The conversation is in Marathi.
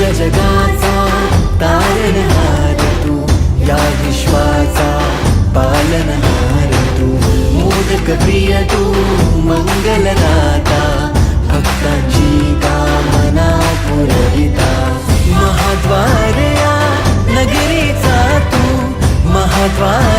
या जगाचा तारणहार तू, या विश्वाचा पालनहार तू, मोदक प्रिय तू, मंगलदाता, भक्तांची कामना पुरविता, महाद्वार या नगरीचा तू, महाद्वार